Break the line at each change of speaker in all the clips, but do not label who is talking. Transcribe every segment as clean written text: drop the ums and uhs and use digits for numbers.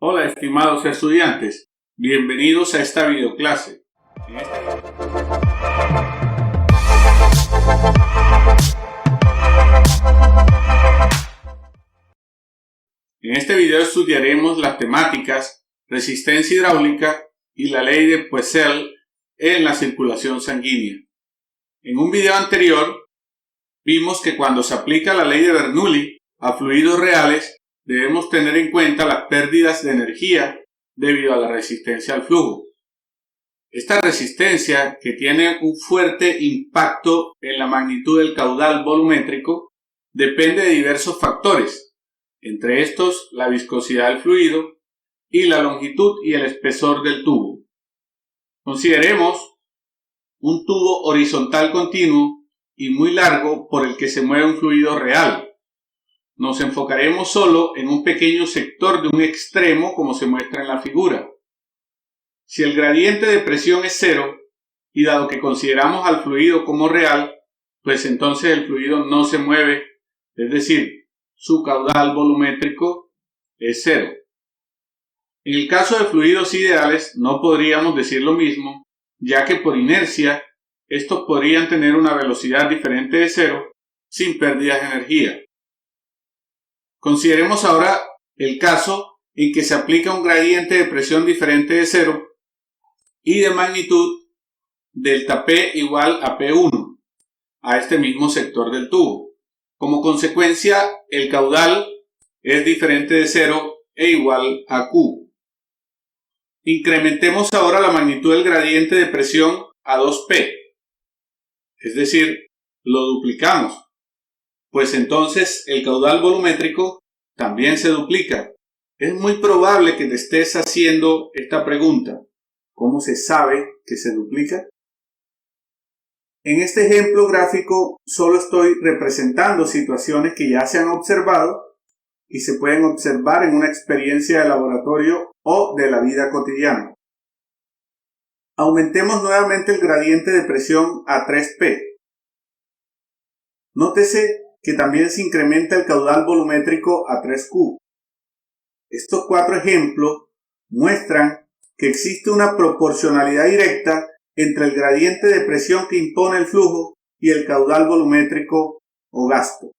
Hola estimados estudiantes, bienvenidos a esta videoclase. En este video estudiaremos las temáticas resistencia hidráulica y la ley de Poiseuille en la circulación sanguínea. En un video anterior vimos que cuando se aplica la ley de Bernoulli a fluidos reales debemos tener en cuenta las pérdidas de energía debido a la resistencia al flujo. Esta resistencia, que tiene un fuerte impacto en la magnitud del caudal volumétrico, depende de diversos factores, entre estos la viscosidad del fluido y la longitud y el espesor del tubo. Consideremos un tubo horizontal continuo y muy largo por el que se mueve un fluido real. Nos enfocaremos solo en un pequeño sector de un extremo como se muestra en la figura. Si el gradiente de presión es cero, y dado que consideramos al fluido como real, pues entonces el fluido no se mueve, es decir, su caudal volumétrico es cero. En el caso de fluidos ideales no podríamos decir lo mismo, ya que por inercia estos podrían tener una velocidad diferente de cero sin pérdidas de energía. Consideremos ahora el caso en que se aplica un gradiente de presión diferente de cero y de magnitud delta P igual a P1 a este mismo sector del tubo. Como consecuencia, el caudal es diferente de cero e igual a Q. Incrementemos ahora la magnitud del gradiente de presión a 2P, es decir, lo duplicamos, pues entonces el caudal volumétrico también se duplica. Es muy probable que te estés haciendo esta pregunta: ¿cómo se sabe que se duplica? En este ejemplo gráfico solo estoy representando situaciones que ya se han observado y se pueden observar en una experiencia de laboratorio o de la vida cotidiana. Aumentemos nuevamente el gradiente de presión a 3P. Nótese que también se incrementa el caudal volumétrico a 3Q. Estos cuatro ejemplos muestran que existe una proporcionalidad directa entre el gradiente de presión que impone el flujo y el caudal volumétrico o gasto.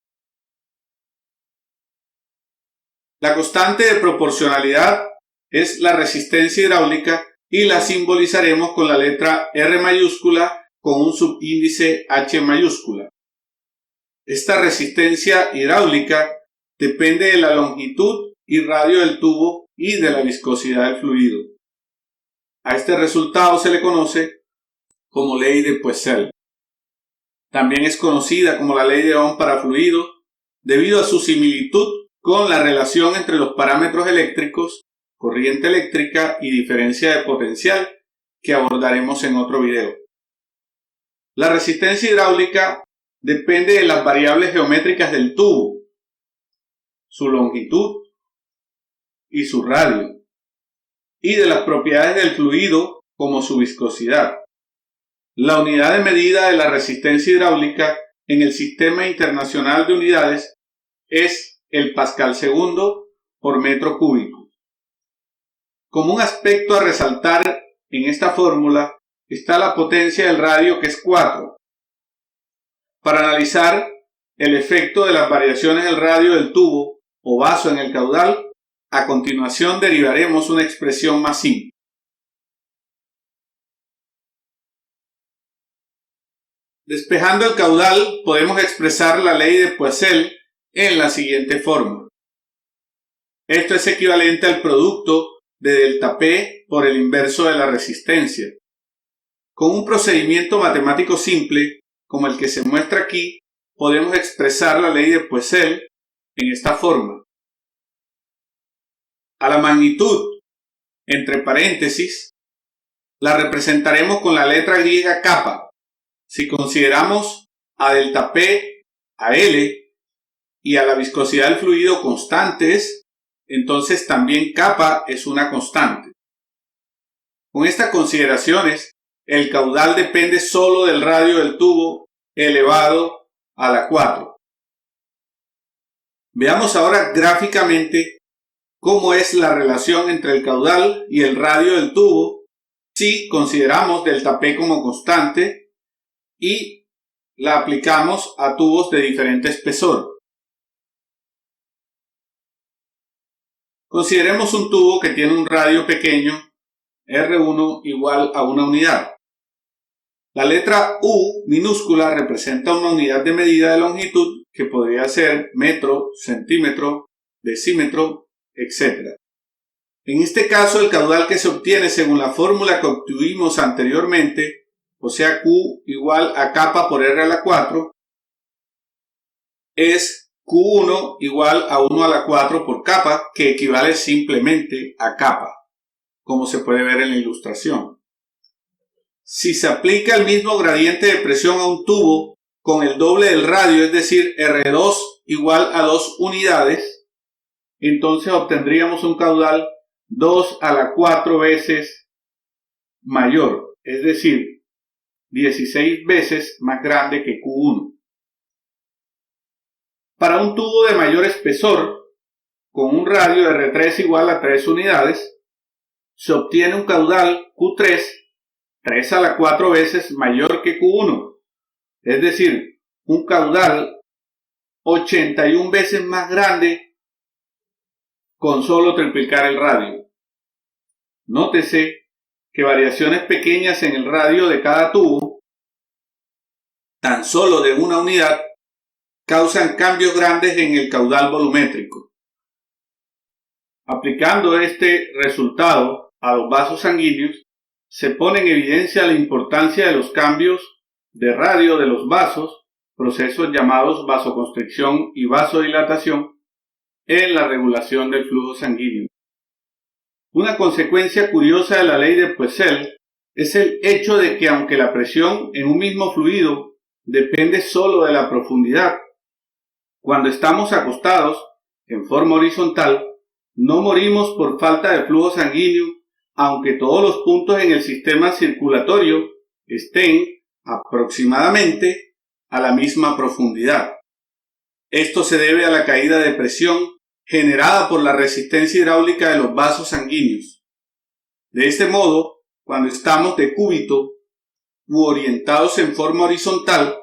La constante de proporcionalidad es la resistencia hidráulica y la simbolizaremos con la letra R mayúscula con un subíndice H mayúscula. Esta resistencia hidráulica depende de la longitud y radio del tubo y de la viscosidad del fluido. A este resultado se le conoce como ley de Poiseuille. También es conocida como la ley de Ohm para fluidos debido a su similitud con la relación entre los parámetros eléctricos, corriente eléctrica y diferencia de potencial que abordaremos en otro video. La resistencia hidráulica depende de las variables geométricas del tubo, su longitud y su radio, y de las propiedades del fluido como su viscosidad. La unidad de medida de la resistencia hidráulica en el Sistema Internacional de Unidades es el pascal segundo por metro cúbico. Como un aspecto a resaltar en esta fórmula está la potencia del radio, que es 4. Para analizar el efecto de las variaciones del radio del tubo o vaso en el caudal, a continuación derivaremos una expresión más simple. Despejando el caudal podemos expresar la ley de Poiseuille en la siguiente forma. Esto es equivalente al producto de delta P por el inverso de la resistencia. Con un procedimiento matemático simple, como el que se muestra aquí, podemos expresar la ley de Poiseuille en esta forma. A la magnitud, entre paréntesis, la representaremos con la letra griega kappa. Si consideramos a delta P, a L y a la viscosidad del fluido constantes, entonces también kappa es una constante. Con estas consideraciones, el caudal depende solo del radio del tubo elevado a la 4. Veamos ahora gráficamente cómo es la relación entre el caudal y el radio del tubo si consideramos delta P como constante y la aplicamos a tubos de diferente espesor. Consideremos un tubo que tiene un radio pequeño, R1 igual a 1 unidad. La letra U minúscula representa una unidad de medida de longitud que podría ser metro, centímetro, decímetro, etc. En este caso, el caudal que se obtiene según la fórmula que obtuvimos anteriormente, o sea Q igual a kappa por R a la 4, es Q1 igual a 1 a la 4 por kappa, que equivale simplemente a kappa, como se puede ver en la ilustración. Si se aplica el mismo gradiente de presión a un tubo con el doble del radio, es decir, R2 igual a 2 unidades, entonces obtendríamos un caudal 2 a la 4 veces mayor, es decir, 16 veces más grande que Q1. Para un tubo de mayor espesor, con un radio R3 igual a 3 unidades, se obtiene un caudal Q3 3 a la 4 veces mayor que Q1, es decir, un caudal 81 veces más grande con solo triplicar el radio. Nótese que variaciones pequeñas en el radio de cada tubo, tan solo de una unidad, causan cambios grandes en el caudal volumétrico. Aplicando este resultado a los vasos sanguíneos, se pone en evidencia la importancia de los cambios de radio de los vasos, procesos llamados vasoconstricción y vasodilatación, en la regulación del flujo sanguíneo. Una consecuencia curiosa de la ley de Poiseuille es el hecho de que aunque la presión en un mismo fluido depende solo de la profundidad, cuando estamos acostados en forma horizontal, no morimos por falta de flujo sanguíneo, aunque todos los puntos en el sistema circulatorio estén aproximadamente a la misma profundidad. Esto se debe a la caída de presión generada por la resistencia hidráulica de los vasos sanguíneos. De este modo, cuando estamos de cúbito u orientados en forma horizontal,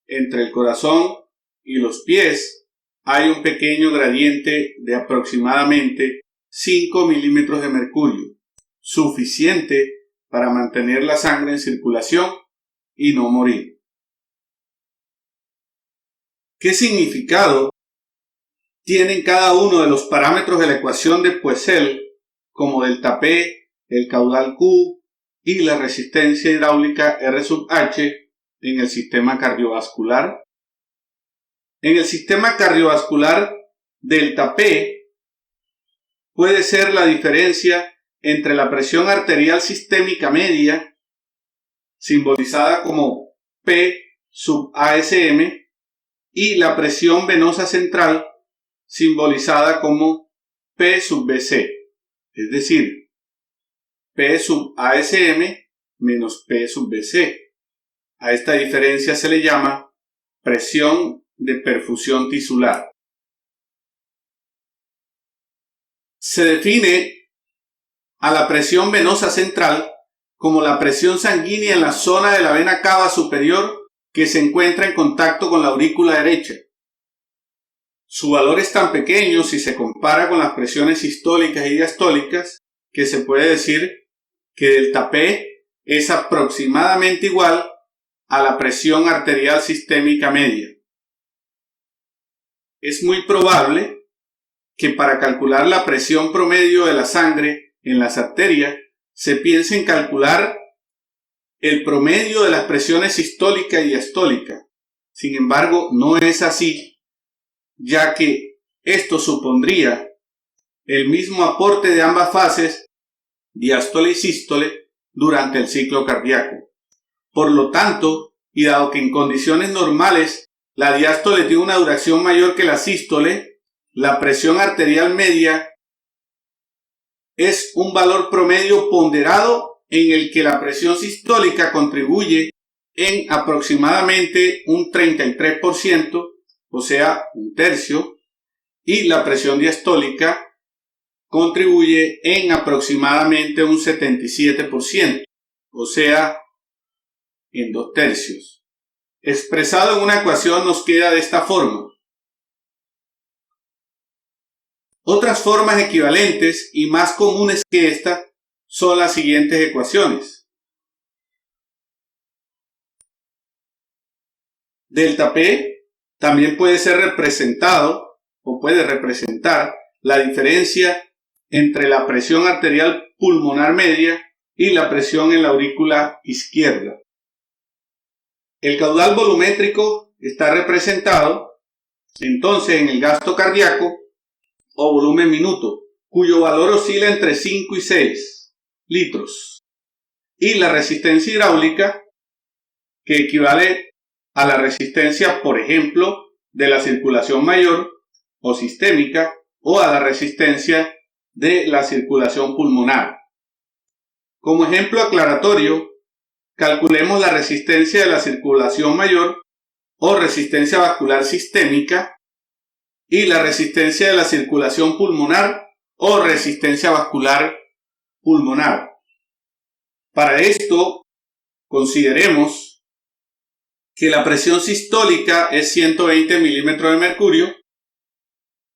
entre el corazón y los pies hay un pequeño gradiente de aproximadamente 5 milímetros de mercurio, suficiente para mantener la sangre en circulación y no morir. ¿Qué significado tienen cada uno de los parámetros de la ecuación de Poiseuille, como delta P, el caudal Q y la resistencia hidráulica R sub H en el sistema cardiovascular? En el sistema cardiovascular, delta P puede ser la diferencia entre la presión arterial sistémica media, simbolizada como P sub ASM, y la presión venosa central, simbolizada como P sub BC, es decir, P sub ASM menos P sub BC. A esta diferencia se le llama presión de perfusión tisular. Se define a la presión venosa central como la presión sanguínea en la zona de la vena cava superior que se encuentra en contacto con la aurícula derecha. Su valor es tan pequeño si se compara con las presiones sistólicas y diastólicas que se puede decir que delta P es aproximadamente igual a la presión arterial sistémica media. Es muy probable que para calcular la presión promedio de la sangre en las arterias se piense en calcular el promedio de las presiones sistólica y diastólica. Sin embargo, no es así, ya que esto supondría el mismo aporte de ambas fases, diástole y sístole, durante el ciclo cardíaco. Por lo tanto, y dado que en condiciones normales la diástole tiene una duración mayor que la sístole, la presión arterial media es un valor promedio ponderado en el que la presión sistólica contribuye en aproximadamente un 33%, o sea, un tercio, y la presión diastólica contribuye en aproximadamente un 77%, o sea, en 2/3. Expresado en una ecuación nos queda de esta forma. Otras formas equivalentes y más comunes que esta son las siguientes ecuaciones. Delta P también puede ser representado o puede representar la diferencia entre la presión arterial pulmonar media y la presión en la aurícula izquierda. El caudal volumétrico está representado entonces en el gasto cardíaco o volumen minuto, cuyo valor oscila entre 5 y 6 litros. Y la resistencia hidráulica, que equivale a la resistencia, por ejemplo, de la circulación mayor o sistémica o a la resistencia de la circulación pulmonar. Como ejemplo aclaratorio, calculemos la resistencia de la circulación mayor o resistencia vascular sistémica y la resistencia de la circulación pulmonar o resistencia vascular pulmonar. Para esto, consideremos que la presión sistólica es 120 milímetros de mercurio,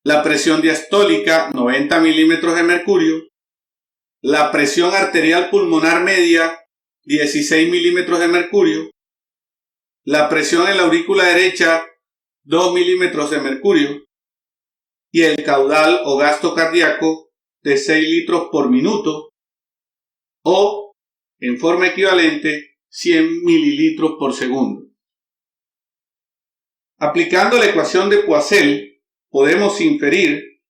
la presión diastólica 90 milímetros de mercurio, la presión arterial pulmonar media 16 milímetros de mercurio, la presión en la aurícula derecha 2 milímetros de mercurio y el caudal o gasto cardíaco de 6 litros por minuto o, en forma equivalente, 100 mililitros por segundo. Aplicando la ecuación de Poiseuille, podemos inferir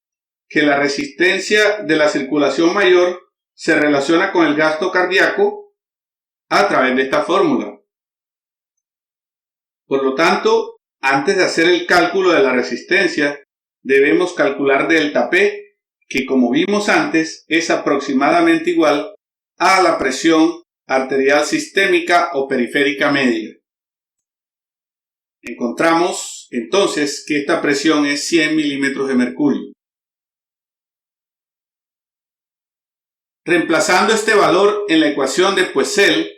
que la resistencia de la circulación mayor se relaciona con el gasto cardíaco a través de esta fórmula. Por lo tanto, antes de hacer el cálculo de la resistencia, debemos calcular delta P, que como vimos antes es aproximadamente igual a la presión arterial sistémica o periférica media. Encontramos entonces que esta presión es 100 milímetros de mercurio. Reemplazando este valor en la ecuación de Poiseuille,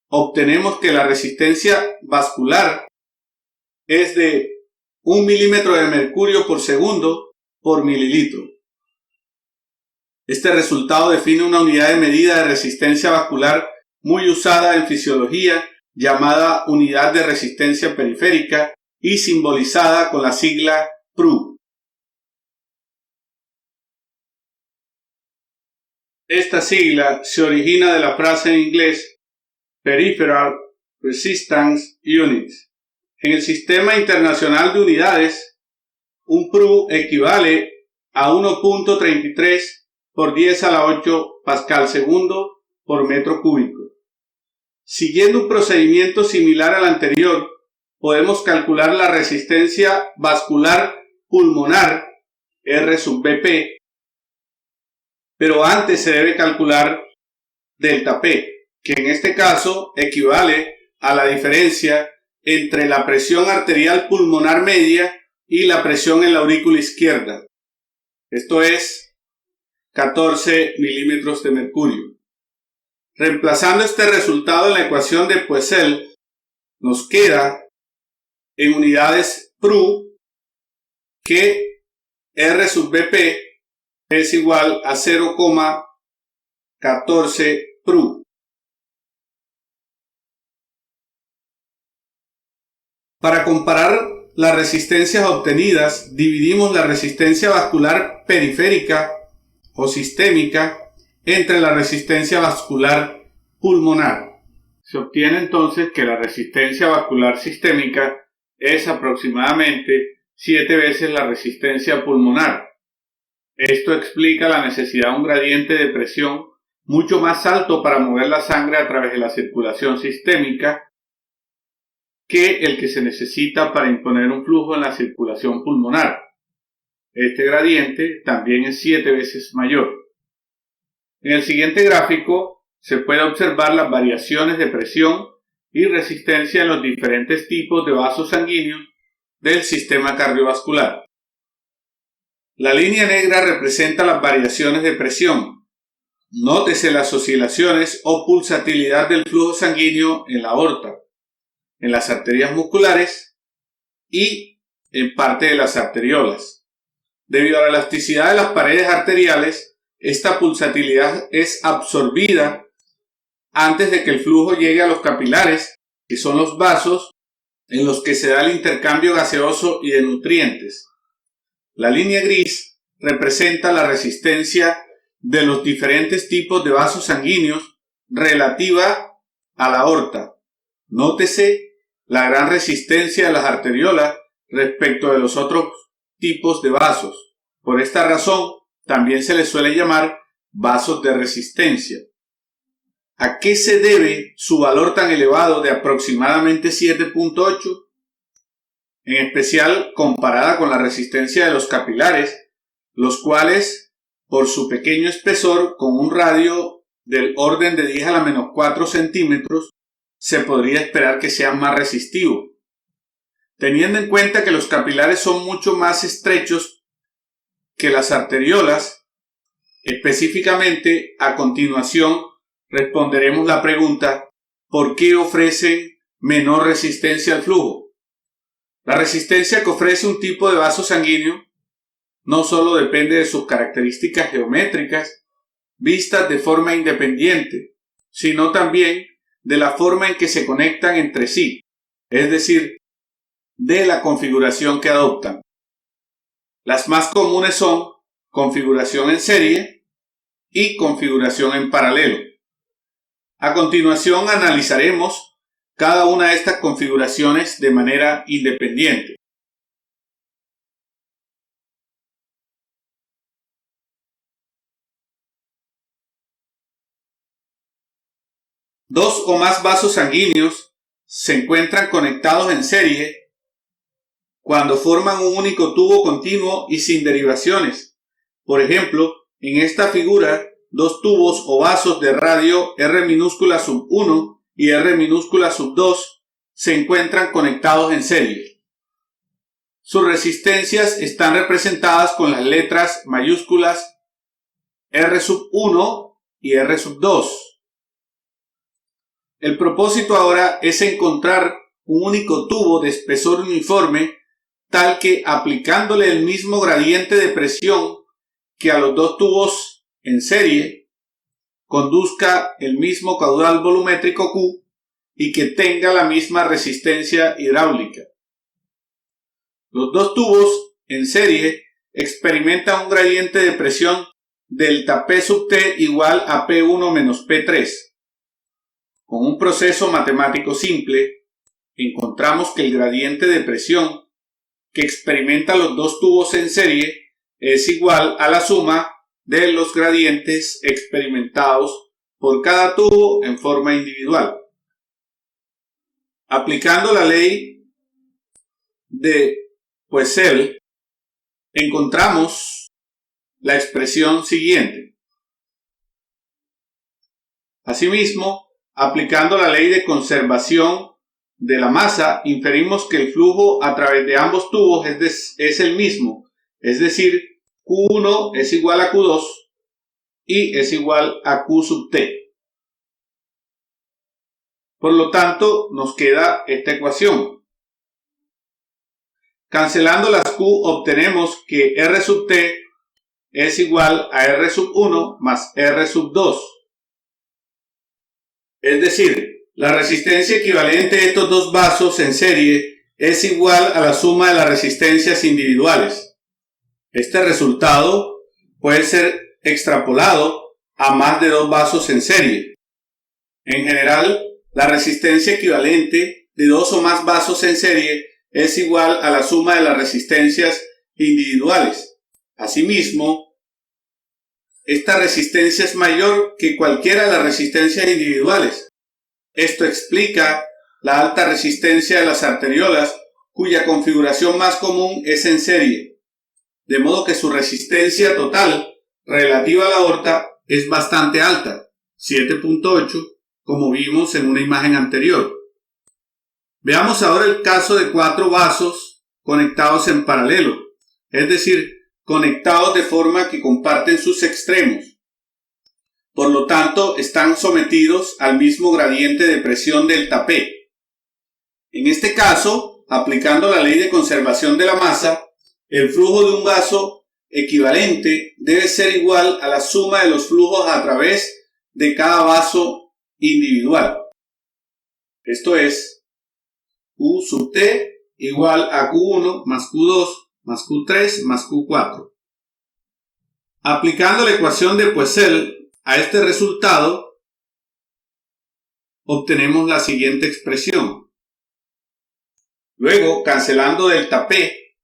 obtenemos que la resistencia vascular es de 1 milímetro de mercurio por segundo por mililitro. Este resultado define una unidad de medida de resistencia vascular muy usada en fisiología, llamada unidad de resistencia periférica y simbolizada con la sigla PRU. Esta sigla se origina de la frase en inglés Peripheral Resistance Unit. En el Sistema Internacional de Unidades, un PRU equivale a 1.33 por 10 a la 8 pascal segundo por metro cúbico. Siguiendo un procedimiento similar al anterior, podemos calcular la resistencia vascular pulmonar, R sub BP, pero antes se debe calcular delta P, que en este caso equivale a la diferencia entre la presión arterial pulmonar media y la presión en la aurícula izquierda. Esto es 14 milímetros de mercurio. Reemplazando este resultado en la ecuación de Poiseuille, nos queda en unidades PRU que R sub BP es igual a 0,14 PRU. Para comparar las resistencias obtenidas, dividimos la resistencia vascular periférica o sistémica entre la resistencia vascular pulmonar. Se obtiene entonces que la resistencia vascular sistémica es aproximadamente 7 veces la resistencia pulmonar. Esto explica la necesidad de un gradiente de presión mucho más alto para mover la sangre a través de la circulación sistémica que el que se necesita para imponer un flujo en la circulación pulmonar. Este gradiente también es 7 veces mayor. En el siguiente gráfico se puede observar las variaciones de presión y resistencia en los diferentes tipos de vasos sanguíneos del sistema cardiovascular. La línea negra representa las variaciones de presión. Nótese las oscilaciones o pulsatilidad del flujo sanguíneo en la aorta, en las arterias musculares y en parte de las arteriolas. Debido a la elasticidad de las paredes arteriales, esta pulsatilidad es absorbida antes de que el flujo llegue a los capilares, que son los vasos en los que se da el intercambio gaseoso y de nutrientes. La línea gris representa la resistencia de los diferentes tipos de vasos sanguíneos relativa a la aorta. Nótese la gran resistencia de las arteriolas respecto de los otros tipos de vasos. Por esta razón, también se les suele llamar vasos de resistencia. ¿A qué se debe su valor tan elevado de aproximadamente 7.8? En especial comparada con la resistencia de los capilares, los cuales, por su pequeño espesor, con un radio del orden de 10 a la menos 4 centímetros, se podría esperar que sean más resistivos. Teniendo en cuenta que los capilares son mucho más estrechos que las arteriolas, específicamente, a continuación, responderemos la pregunta: ¿por qué ofrecen menor resistencia al flujo? La resistencia que ofrece un tipo de vaso sanguíneo no solo depende de sus características geométricas, vistas de forma independiente, sino también de la forma en que se conectan entre sí, es decir, de la configuración que adoptan. Las más comunes son configuración en serie y configuración en paralelo. A continuación analizaremos cada una de estas configuraciones de manera independiente. Dos o más vasos sanguíneos se encuentran conectados en serie cuando forman un único tubo continuo y sin derivaciones. Por ejemplo, en esta figura, dos tubos o vasos de radio R minúscula sub 1 y R minúscula sub 2 se encuentran conectados en serie. Sus resistencias están representadas con las letras mayúsculas R sub 1 y R sub 2. El propósito ahora es encontrar un único tubo de espesor uniforme, tal que aplicándole el mismo gradiente de presión que a los dos tubos en serie, conduzca el mismo caudal volumétrico Q y que tenga la misma resistencia hidráulica. Los dos tubos en serie experimentan un gradiente de presión delta P sub T igual a P1 menos P3. Con un proceso matemático simple, encontramos que el gradiente de presión que experimentan los dos tubos en serie es igual a la suma de los gradientes experimentados por cada tubo en forma individual. Aplicando la ley de Poiseuille, encontramos la expresión siguiente. Asimismo, aplicando la ley de conservación de la masa, inferimos que el flujo a través de ambos tubos es el mismo, es decir, Q1 es igual a Q2 y es igual a Q sub T. Por lo tanto, nos queda esta ecuación. Cancelando las Q, obtenemos que R sub T es igual a R sub 1 más R sub 2. Es decir, la resistencia equivalente de estos dos vasos en serie es igual a la suma de las resistencias individuales. Este resultado puede ser extrapolado a más de dos vasos en serie. En general, la resistencia equivalente de dos o más vasos en serie es igual a la suma de las resistencias individuales. Asimismo, esta resistencia es mayor que cualquiera de las resistencias individuales. Esto explica la alta resistencia de las arteriolas, cuya configuración más común es en serie, de modo que su resistencia total relativa a la aorta es bastante alta, 7.8, como vimos en una imagen anterior. Veamos ahora el caso de cuatro vasos conectados en paralelo, es decir, conectados de forma que comparten sus extremos. Por lo tanto, están sometidos al mismo gradiente de presión delta P. En este caso, aplicando la ley de conservación de la masa, el flujo de un vaso equivalente debe ser igual a la suma de los flujos a través de cada vaso individual. Esto es Q sub T igual a Q1 más Q2 más Q3 más Q4. Aplicando la ecuación de Poiseuille a este resultado, obtenemos la siguiente expresión. Luego, cancelando delta P,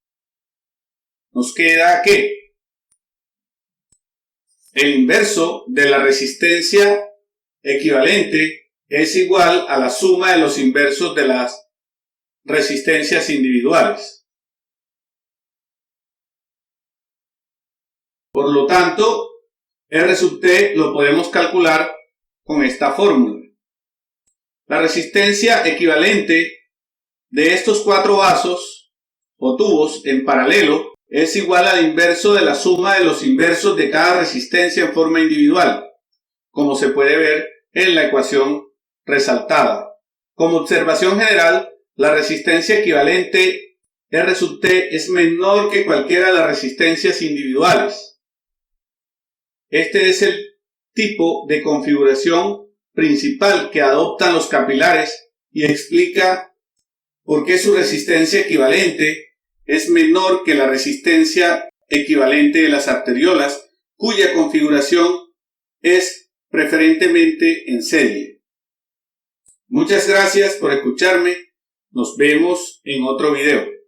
nos queda que el inverso de la resistencia equivalente es igual a la suma de los inversos de las resistencias individuales. Por lo tanto, R sub T lo podemos calcular con esta fórmula. La resistencia equivalente de estos cuatro vasos o tubos en paralelo es igual al inverso de la suma de los inversos de cada resistencia en forma individual, como se puede ver en la ecuación resaltada. Como observación general, la resistencia equivalente R sub T es menor que cualquiera de las resistencias individuales. Este es el tipo de configuración principal que adoptan los capilares y explica por qué su resistencia equivalente es menor que la resistencia equivalente de las arteriolas, cuya configuración es preferentemente en serie. Muchas gracias por escucharme. Nos vemos en otro video.